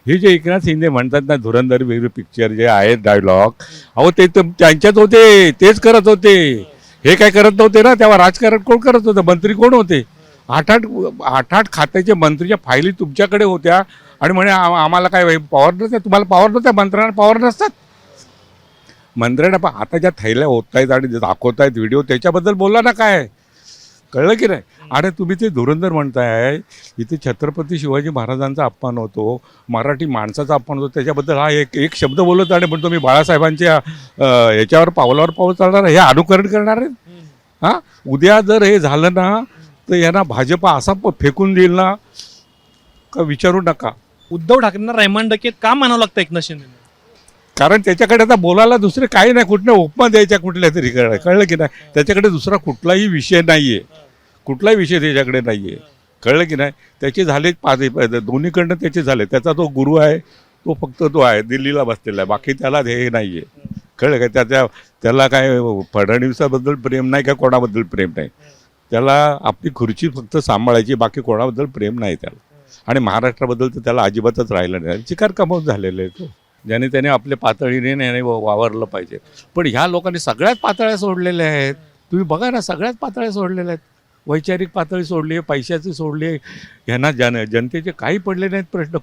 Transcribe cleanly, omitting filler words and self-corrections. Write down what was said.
हे जे एकनाथ शिंदे म्हणतात ना धुरंधर वेगळे पिक्चर जे आहेत डायलॉग, अहो ते तर त्यांच्यात होते, तेच करत होते. हे काय करत नव्हते ना, तेव्हा राजकारण कोण करत होतं, मंत्री कोण होते? आठ आठ आठ आठ खात्याच्या मंत्रीच्या फायली तुमच्याकडे होत्या आणि म्हणे आम्हाला काय पॉवर नसते. तुम्हाला पॉवर नसते, मंत्र्यांना पॉवर नसतात. मंत्र्यांना आता ज्या थैल्या होत आहेत आणि दाखवत आहेत व्हिडिओ, त्याच्याबद्दल बोला ना. काय कळलं की नाही? आणि तुम्ही ते धुरंधर म्हणताय, इथे छत्रपती शिवाजी महाराजांचा अपमान होतो, मराठी माणसाचा अपमान होतो, त्याच्याबद्दल हा एक शब्द बोलत आणि म्हणतो मी बाळासाहेबांच्या याच्यावर पावलावर पाऊल चालणार, हे अनुकरण करणार आहे. हां, उद्या जर हे झालं ना तर यांना भाजपा असा फेकून देईल ना का विचारू नका. उद्धव ठाकरेंना रेहमान डकेत का म्हणावं लागतं एकनाथ शिंदे? कारण त्याच्याकडे आता बोलायला दुसरे काही नाही, कुठल्या उपमा द्यायच्या कुठल्या तरी, कळलं की नाही? त्याच्याकडे दुसरा कुठलाही विषय नाही आहे, कुठलाही विषय त्याच्याकडे नाही आहे. कळलं की नाही? त्याचे झाले दोन्हीकडनं त्याचे झाले. त्याचा तो गुरु आहे, तो फक्त तो आहे दिल्लीला बसलेला आहे, बाकी त्याला हे नाही आहे. कळलं का? त्याला काय फडणवीसाबद्दल प्रेम नाही का, कोणाबद्दल प्रेम नाही. त्याला आपली खुर्ची फक्त सांभाळायची, बाकी कोणाबद्दल प्रेम नाही त्याला. आणि महाराष्ट्राबद्दल तर त्याला अजिबातच राहिलं नाही. चिकार कमवून झालेलं आहे तो, ज्याने त्याने आपल्या पातळीने याने वावरलं पाहिजे. पण ह्या लोकांनी सगळ्याच पातळ्या सोडलेल्या आहेत. तुम्ही बघा ना, सगळ्याच पातळ्या सोडलेल्या आहेत. वैचारिक पातळी सोडली आहे, पैशाची सोडली आहे. ह्यांना जनतेचे काही पडले नाहीत प्रश्न.